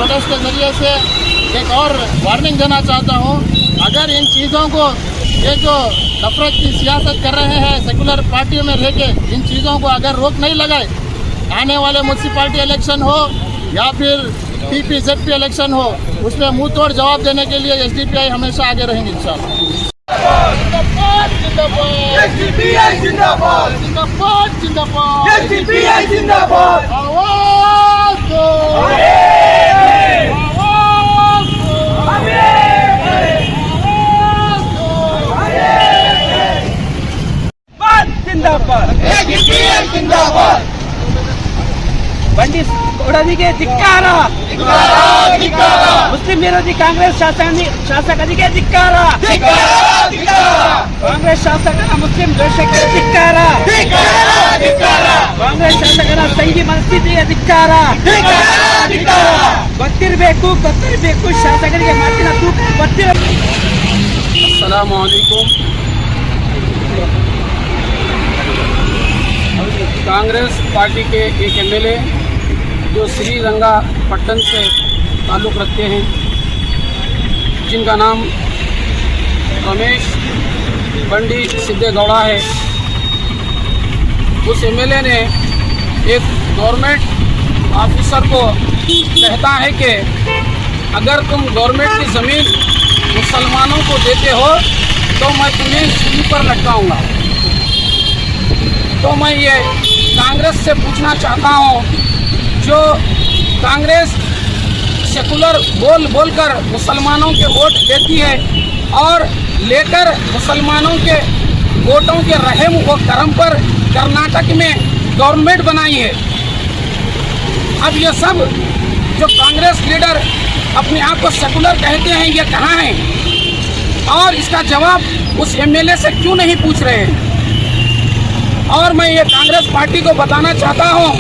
Protest के जरिए से एक और वार्निंग देना चाहता हूँ। अगर इन चीज़ों को, ये जो नफरत की सियासत कर रहे हैं सेकुलर पार्टियों में रह के, इन चीज़ों को अगर रोक नहीं लगाए, आने वाले म्यूनसिपालिटी इलेक्शन हो या फिर टीपी जेडपी इलेक्शन हो, उसमें मुंह तोड़ जवाब देने के लिए एसडीपीआई हमेशा आगे रहेंगे इंशाल्लाह। एसडीपीआई जिंदाबाद, जिंदाबाद जिंदाबाद, एसडीपीआई जिंदाबाद। आवाज दो, आवाज दो, जिंदाबाद, एसडीपीआई जिंदाबाद। ಬಂಡಿ ಕೊಡೋದಿಗೆ ಧಿಕ್ಕಾರ, ಮುಸ್ಲಿಂ ವಿರೋಧಿ ಕಾಂಗ್ರೆಸ್ ಶಾಸಕರಿಗೆ ಧಿಕ್ಕಾರ, ಕಾಂಗ್ರೆಸ್ ಶಾಸಕರ ಮುಸ್ಲಿಂ ದ್ವೇಷಕ್ಕೆ ಧಿಕ್ಕಾರ, ಕಾಂಗ್ರೆಸ್ ಶಾಸಕರ ಸಂಘಿ ಮನಸ್ಥಿತಿಗೆ ಧಿಕ್ಕಾರ. ಗೊತ್ತಿರಬೇಕು ಶಾಸಕರಿಗೆ ಮಾತಿನ ತೂಕ ಗೊತ್ತಿರಬೇಕು. अस्सलामु अलैकुम। कांग्रेस पार्टी के एक एमएलए जो श्रीरंगापट्टन से ताल्लुक़ रखते हैं, जिनका नाम रमेश बंडी सिद्धेगौड़ा है, उस एमएलए ने एक गवर्नमेंट ऑफिसर को कहता है कि अगर तुम गवर्नमेंट की ज़मीन मुसलमानों को देते हो तो मैं तुम्हें सूली पर लटकाऊंगा। तो मैं ये कांग्रेस से पूछना चाहता हूँ, जो कांग्रेस सेकुलर बोल कर मुसलमानों के वोट लेती है और लेकर मुसलमानों के वोटों के रहम व करम पर कर्नाटक में गवर्नमेंट बनाई है। अब ये सब जो कांग्रेस लीडर अपने आप को सेकुलर कहते हैं, ये कहाँ हैं और इसका जवाब उस एमएलए से क्यों नहीं पूछ रहे हैं? और मैं ये कांग्रेस पार्टी को बताना चाहता हूँ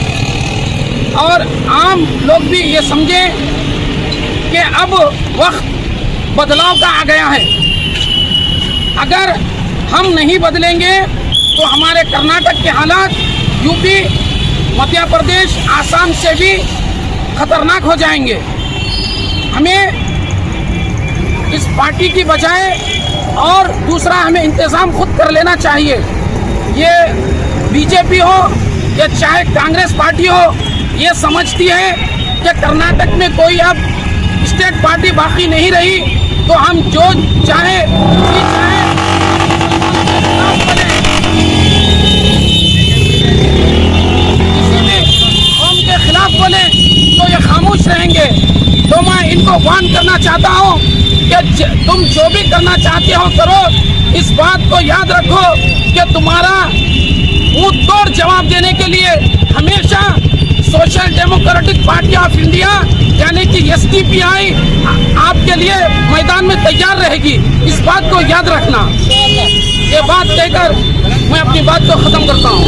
और आम लोग भी ये समझें कि अब वक्त बदलाव का आ गया है। अगर हम नहीं बदलेंगे तो हमारे कर्नाटक के हालात यूपी, मध्य प्रदेश, आसाम से भी खतरनाक हो जाएंगे। हमें इस पार्टी की बजाय और दूसरा हमें इंतज़ाम खुद कर लेना चाहिए। ये बीजेपी हो या चाहे कांग्रेस पार्टी हो, ये समझती है कि कर्नाटक में कोई अब स्टेट पार्टी बाकी नहीं रही, तो हम जो चाहे किसी भी कौम के खिलाफ बोले तो ये खामोश रहेंगे। तो मैं इनको वार्न करना चाहता हूँ कि तुम जो भी करना चाहते हो करो, इस बात को याद रखो कि तुम्हारा मुंह तोड़ जवाब देने के लिए हमेशा social democratic party of India यानी कि एसडीपीआई आपके लिए मैदान में तैयार रहेगी। इस बात को याद रखना। ये बात कहकर मैं अपनी बात को ख़त्म करता हूँ।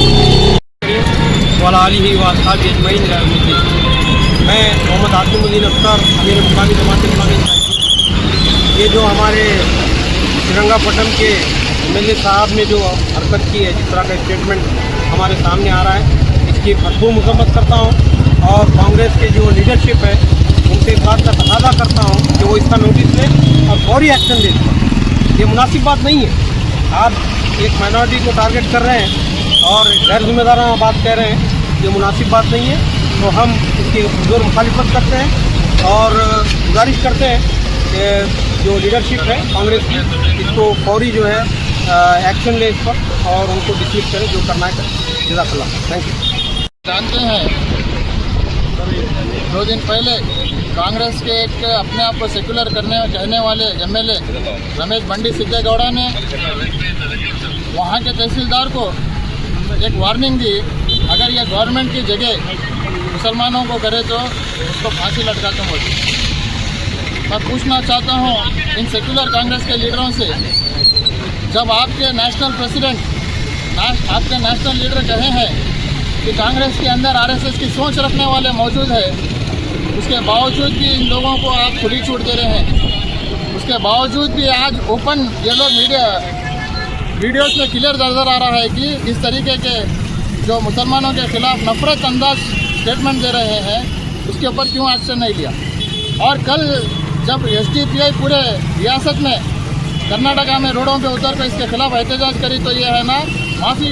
मैं मोहम्मद आसिमुद्दीन अख्तर, अमीर मुकामी जमात इस्लामी। ये जो हमारे श्रीरंगापट्टनम के एमएलए साहब ने जो हरकत की है, जिस तरह का स्टेटमेंट हमारे सामने आ रहा है, इसकी भरपूर मजम्मत करता हूँ और कांग्रेस के जो लीडरशिप है उनसे इस बात का तकाज़ा करता हूँ कि वो इसका नोटिस लें और फौरी एक्शन लें। ये मुनासिब बात नहीं है। आप एक माइनॉरिटी को टारगेट कर रहे हैं और गैर जिम्मेदाराना बात कह रहे हैं, ये मुनासिब बात नहीं है। तो हम इसकी जोर मुखालिफत करते हैं और गुजारिश करते हैं कि जो लीडरशिप है कांग्रेस की, इसको फौरी जो है एक्शन ले इस पर और उनको डिसमिस करें, जो करना है करें। जज़ाकल्लाह, थैंक यू। जानते हैं 2 दिन पहले कांग्रेस के एक अपने आप को सेकुलर कहने वाले एमएलए रमेश बंडी सिद्धेगौड़ा ने वहाँ के तहसीलदार को एक वार्निंग दी, अगर ये गवर्नमेंट की जगह मुसलमानों को करे तो उसको फांसी लटका दूँ। मैं पूछना चाहता हूँ इन सेकुलर कांग्रेस के लीडरों से, जब आपके नेशनल प्रेसिडेंट, आपके नेशनल लीडर कहे हैं कि कांग्रेस के अंदर आरएसएस की सोच रखने वाले मौजूद है, उसके बावजूद भी इन लोगों को आप खुली छूट दे रहे हैं। उसके बावजूद भी आज ओपन ये लोग वीडियोस में क्लियर नज़र आ रहा है कि इस तरीके के जो मुसलमानों के खिलाफ नफरत अंदाज स्टेटमेंट दे रहे हैं, उसके ऊपर क्यों एक्शन नहीं लिया? और कल जब SDPI पूरे रियासत में कर्नाटका में रोडों पे उतर कर इसके खिलाफ एहतजाज करी तो ये है ना माफ़ी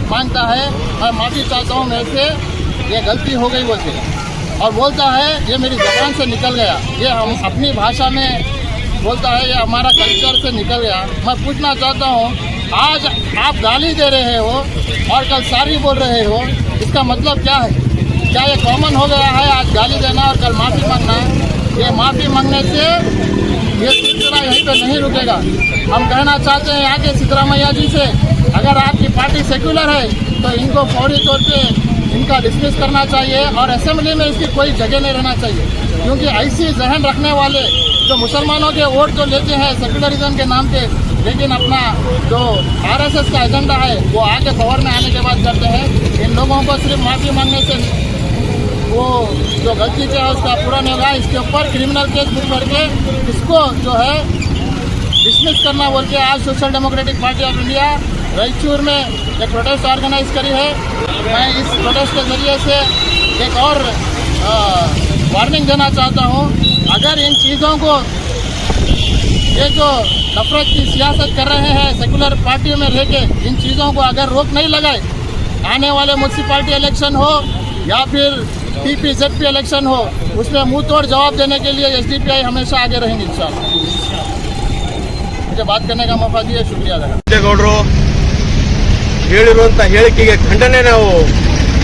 मांगता है, मैं माफ़ी चाहता हूँ मेरे से, ये गलती हो गई बोलते, और बोलता है ये मेरी ज़बान से निकल गया, ये हम अपनी भाषा में बोलता है, ये हमारा कल्चर से निकल गया। मैं पूछना चाहता हूँ, आज आप गाली दे रहे हो और कल सॉरी बोल रहे हो, इसका मतलब क्या है? क्या ये कॉमन हो गया है आज गाली देना और कल माफ़ी मांगना? ये माफ़ी मांगने से ये सिलसिला यहीं पे नहीं रुकेगा। हम कहना चाहते हैं आगे सिद्धरामैया जी से, अगर आपकी पार्टी सेक्युलर है तो इनको फौरी तौर पे इनका डिसमिस करना चाहिए और असेंबली में इसकी कोई जगह नहीं रहना चाहिए, क्योंकि ऐसी जहन रखने वाले जो मुसलमानों के वोट तो लेते हैं सेक्युलरिज्म के नाम पे, लेकिन अपना जो RSS का एजेंडा है वो आगे पावर में आने के बाद करते हैं। इन लोगों को सिर्फ माफ़ी मांगने से वो जो गलती किया है उसका पूरा नहीं होगा। इसके ऊपर क्रिमिनल केस बुक करके इसको जो है डिसमिस करना बोल के आज social democratic party of India Raichur में एक प्रोटेस्ट ऑर्गेनाइज करी है। मैं इस प्रोटेस्ट के ज़रिए से एक और वार्निंग देना चाहता हूँ, अगर इन चीज़ों को ये जो नफरत की सियासत कर रहे हैं सेकुलर पार्टियों में लेके, इन चीज़ों को अगर रोक नहीं लगाए, आने वाले म्यूनसिपालिटी इलेक्शन हो या फिर TP-ZP इलेक्शन हो, उसमें मुंह तोड़ जवाब देने के लिए SDPI हमेशा आगे रहेंगे इंशाल्लाह। मुझे बात करने का मौका दिया, शुक्रिया अदा। ಗೌಡರು ಹೇಳಿರುವಂಥ ಹೇಳಿಕೆಗೆ ಖಂಡನೆ ನಾವು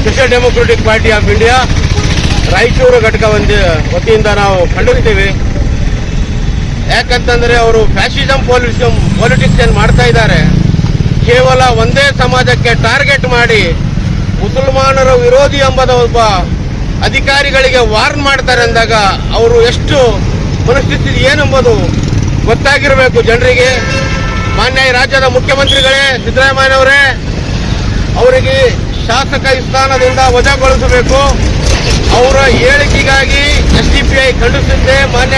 social democratic party of India Raichur ಘಟಕ ವತಿಯಿಂದ ನಾವು ಖಂಡಿಸ್ತೀವಿ. ಯಾಕಂತಂದರೆ ಅವರು ಫ್ಯಾಸಿಸಂ ಪಾಲಿಟಿಕ್ಸ್ ಏನು ಮಾಡ್ತಾ ಇದ್ದಾರೆ, ಕೇವಲ ಒಂದೇ ಸಮಾಜಕ್ಕೆ ಟಾರ್ಗೆಟ್ ಮಾಡಿ ಮುಸಲ್ಮಾನರ ವಿರೋಧಿ ಎಂಬುದ ಒಬ್ಬ ಅಧಿಕಾರಿಗಳಿಗೆ ವಾರ್ನ್ ಮಾಡ್ತಾರೆ ಅಂದಾಗ ಅವರು ಎಷ್ಟು ಮನಸ್ಥಿತಿ ಏನೆಂಬುದು ಗೊತ್ತಾಗಿರಬೇಕು ಜನರಿಗೆ. ಮಾನ್ಯ ಈ ರಾಜ್ಯದ ಮುಖ್ಯಮಂತ್ರಿಗಳೇ ಸಿದ್ದರಾಮಯ್ಯನವರೇ, ಅವರಿಗೆ ಶಾಸಕ ಸ್ಥಾನದಿಂದ ವಜಾಗೊಳಿಸಬೇಕು. ಅವರ ಹೇಳಿಕೆಗಾಗಿ SDPI ಖಂಡಿಸಿದ್ದೆ. ಮಾನ್ಯ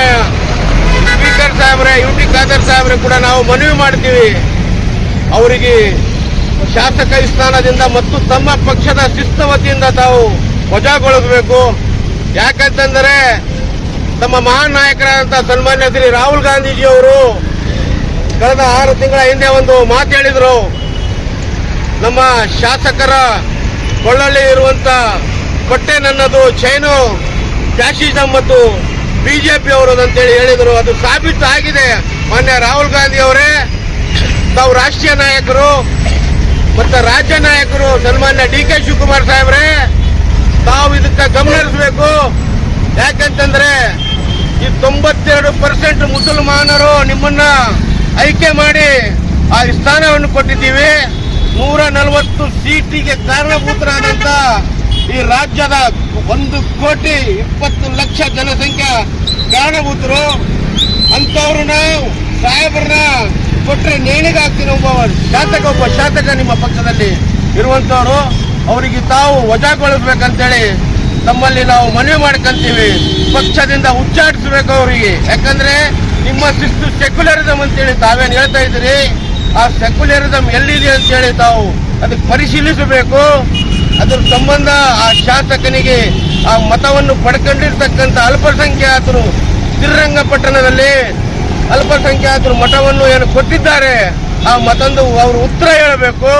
ಸ್ಪೀಕರ್ ಸಾಹೇಬ್ರೆ, UT ಖಾದರ್ ಸಾಹೇಬ್ರೆ ಕೂಡ ನಾವು ಮನವಿ ಮಾಡ್ತೀವಿ, ಅವರಿಗೆ ಶಾಸಕ ಸ್ಥಾನದಿಂದ ಮತ್ತು ತಮ್ಮ ಪಕ್ಷದ ಶಿಸ್ತು ವತಿಯಿಂದ ತಾವು ವಜಾಗೊಳಿಸಬೇಕು. ಯಾಕಂತಂದರೆ ತಮ್ಮ ಮಹಾನ್ ನಾಯಕರಾದಂಥ ಸನ್ಮಾನ್ಯ ಶ್ರೀ ರಾಹುಲ್ ಗಾಂಧೀಜಿಯವರು ಕಳೆದ 6 ತಿಂಗಳ ಹಿಂದೆ ಒಂದು ಮಾತು ಹೇಳಿದರು, ನಮ್ಮ ಶಾಸಕರ ಕೊಳ್ಳಲ್ಲಿ ಇರುವಂಥ ಬಟ್ಟೆ ನನ್ನದು, ಚೈನು ಫ್ಯಾಸಿಸಂ ಮತ್ತು BJP ಅವರದು ಅಂತೇಳಿ ಹೇಳಿದರು. ಅದು ಸಾಬೀತು ಆಗಿದೆ. ಮಾನ್ಯ ರಾಹುಲ್ ಗಾಂಧಿ ಅವರೇ, ತಾವು ರಾಷ್ಟ್ರೀಯ ನಾಯಕರು ಮತ್ತು ರಾಜ್ಯ ನಾಯಕರು ಸನ್ಮಾನ್ಯ DK ಶಿವಕುಮಾರ್ ಸಾಹೇಬ್ರೆ, ತಾವು ಇದಕ್ಕೆ ಗಮನ ಹರಿಸಬೇಕು. ಯಾಕಂತಂದ್ರೆ ಈ 92% ಮುಸಲ್ಮಾನರು ನಿಮ್ಮನ್ನ ಆಯ್ಕೆ ಮಾಡಿ ಆ ಸ್ಥಾನವನ್ನು ಕೊಟ್ಟಿದ್ದೀವಿ. 140 ಸೀಟಿಗೆ ಕಾರಣಭೂತರಾದಂತ ಈ ರಾಜ್ಯದ 1,20,00,000 ಜನಸಂಖ್ಯೆ ಕಾರಣಭೂತರು. ಅಂಥವ್ರನ್ನ ಸಾಹೇಬ್ರನ್ನ ಕೊಟ್ಟರೆ ನೇಣಿಗಾಗ್ತೀನಿ. ಒಬ್ಬ ಶಾಸಕ ನಿಮ್ಮ ಪಕ್ಷದಲ್ಲಿ ಇರುವಂತವರು, ಅವರಿಗೆ ತಾವು ವಜಾಗೊಳಿಸ್ಬೇಕಂತೇಳಿ ತಮ್ಮಲ್ಲಿ ನಾವು ಮನವಿ ಮಾಡ್ಕೊಂತೀವಿ. ಪಕ್ಷದಿಂದ ಉಚ್ಚಾಟಿಸಬೇಕು ಅವರಿಗೆ. ಯಾಕಂದ್ರೆ ನಿಮ್ಮ ಶಿಸ್ತು ಸೆಕ್ಯುಲರಿಸಮ್ ಅಂತೇಳಿ ತಾವೇನು ಹೇಳ್ತಾ ಇದ್ದೀರಿ, ಆ ಸೆಕ್ಯುಲರಿಸಮ್ ಎಲ್ಲಿದೆ ಅಂತೇಳಿ ತಾವು ಅದಕ್ಕೆ ಪರಿಶೀಲಿಸಬೇಕು. ಅದ್ರ ಸಂಬಂಧ ಆ ಶಾಸಕನಿಗೆ ಆ ಮತವನ್ನು ಪಡ್ಕೊಂಡಿರ್ತಕ್ಕಂಥ ಅಲ್ಪಸಂಖ್ಯಾತರು ಶ್ರೀರಂಗಪಟ್ಟಣದಲ್ಲಿ ಅಲ್ಪಸಂಖ್ಯಾತರು ಮತವನ್ನು ಏನು ಕೊಟ್ಟಿದ್ದಾರೆ, ಆ ಮತಂದು ಅವರು ಉತ್ತರ ಹೇಳಬೇಕು.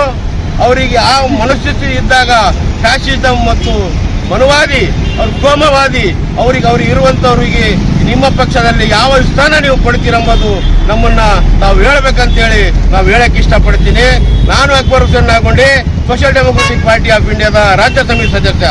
ಅವರಿಗೆ ಆ ಮನಸ್ಥಿತಿ ಇದ್ದಾಗ ಫ್ಯಾಸಿಸಂ ಮತ್ತು ಮನುವಾದಿ, ಅವ್ರು ಕೋಮವಾದಿ, ಅವ್ರಿಗೆ ಇರುವಂತವ್ರಿಗೆ ನಿಮ್ಮ ಪಕ್ಷದಲ್ಲಿ ಯಾವ ಸ್ಥಾನ ನೀವು ಕೊಡ್ತೀರಂಬುದು ನಮ್ಮನ್ನ ನಾವು ಹೇಳ್ಬೇಕಂತೇಳಿ ನಾವು ಹೇಳಕ್ ಇಷ್ಟಪಡ್ತೀನಿ. ನಾನು Akbar Hussain Nagondi, social democratic party of ಇಂಡಿಯಾದ ರಾಜ್ಯ ಸಮಿತಿ ಸದಸ್ಯ.